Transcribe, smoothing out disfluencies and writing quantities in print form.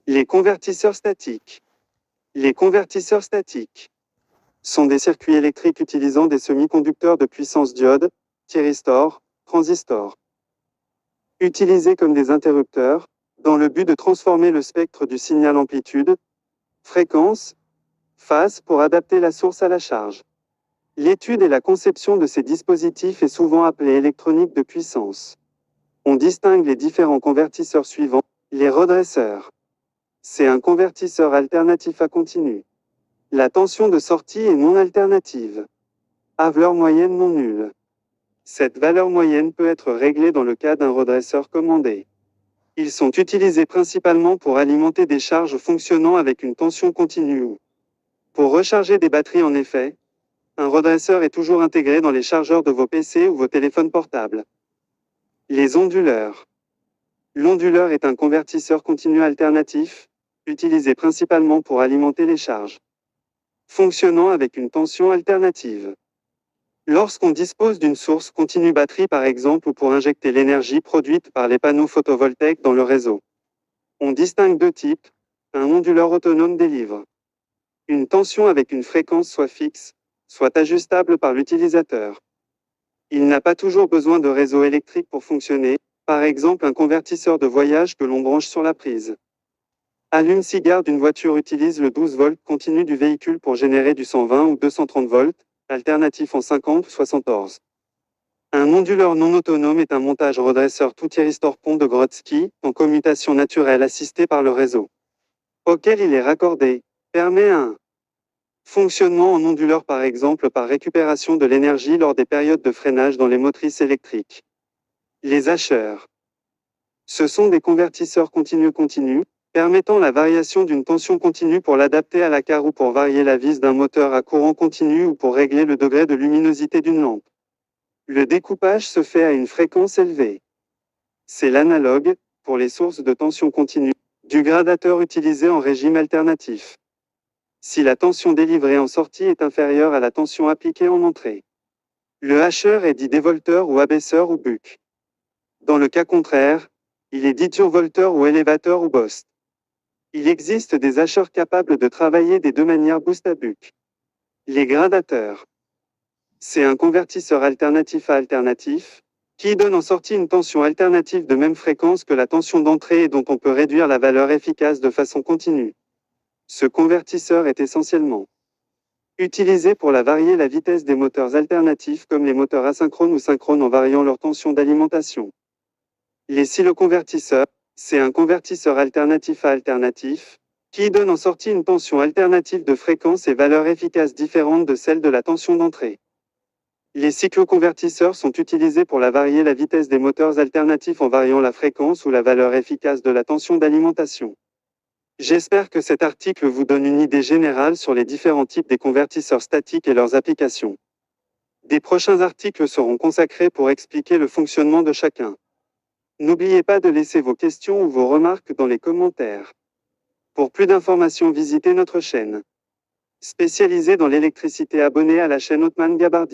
Les convertisseurs statiques. Les convertisseurs statiques sont des circuits électriques utilisant des semi-conducteurs de puissance diode, thyristors, transistors, utilisés comme des interrupteurs, dans le but de transformer le spectre du signal amplitude, fréquence, phase pour adapter la source à la charge. L'étude et la conception de ces dispositifs est souvent appelée électronique de puissance. On distingue les différents convertisseurs suivants. Les redresseurs. C'est un convertisseur alternatif à continu. La tension de sortie est non alternative. Valeur moyenne non nulle. Cette valeur moyenne peut être réglée dans le cas d'un redresseur commandé. Ils sont utilisés principalement pour alimenter des charges fonctionnant avec une tension continue ou pour recharger des batteries. En effet, un redresseur est toujours intégré dans les chargeurs de vos PC ou vos téléphones portables. Les onduleurs. L'onduleur est un convertisseur continu alternatif, utilisé principalement pour alimenter les charges, fonctionnant avec une tension alternative. Lorsqu'on dispose d'une source continue batterie par exemple ou pour injecter l'énergie produite par les panneaux photovoltaïques dans le réseau. On distingue deux types. Un onduleur autonome délivre une tension avec une fréquence soit fixe, soit ajustable par l'utilisateur. Il n'a pas toujours besoin de réseau électrique pour fonctionner, par exemple un convertisseur de voyage que l'on branche sur la prise. Allume-cigare d'une voiture utilise le 12 volts continu du véhicule pour générer du 120 ou 230 volts, alternatif en 50 ou 74. Un onduleur non autonome est un montage redresseur tout thyristor pont de Grodzki, en commutation naturelle assistée par le réseau auquel il est raccordé, permet un fonctionnement en onduleur par exemple par récupération de l'énergie lors des périodes de freinage dans les motrices électriques. Les hacheurs. Ce sont des convertisseurs continus, permettant la variation d'une tension continue pour l'adapter à la carre ou pour varier la vis d'un moteur à courant continu ou pour régler le degré de luminosité d'une lampe. Le découpage se fait à une fréquence élevée. C'est l'analogue, pour les sources de tension continue, du gradateur utilisé en régime alternatif. Si la tension délivrée en sortie est inférieure à la tension appliquée en entrée. Le hacheur est dit dévolteur ou abaisseur ou buck. Dans le cas contraire, il est dit survolteur ou élévateur ou boost. Il existe des hacheurs capables de travailler des deux manières boost à buck. Les gradateurs. C'est un convertisseur alternatif à alternatif, qui donne en sortie une tension alternative de même fréquence que la tension d'entrée et dont on peut réduire la valeur efficace de façon continue. Ce convertisseur est essentiellement utilisé pour varier la vitesse des moteurs alternatifs comme les moteurs asynchrones ou synchrones en variant leur tension d'alimentation. Les siloconvertisseurs, c'est un convertisseur alternatif à alternatif, qui donne en sortie une tension alternative de fréquence et valeur efficace différente de celle de la tension d'entrée. Les cycloconvertisseurs sont utilisés pour varier la vitesse des moteurs alternatifs en variant la fréquence ou la valeur efficace de la tension d'alimentation. J'espère que cet article vous donne une idée générale sur les différents types des convertisseurs statiques et leurs applications. Des prochains articles seront consacrés pour expliquer le fonctionnement de chacun. N'oubliez pas de laisser vos questions ou vos remarques dans les commentaires. Pour plus d'informations, visitez notre chaîne spécialisée dans l'électricité. Abonnez à la chaîne Othman Gabardi.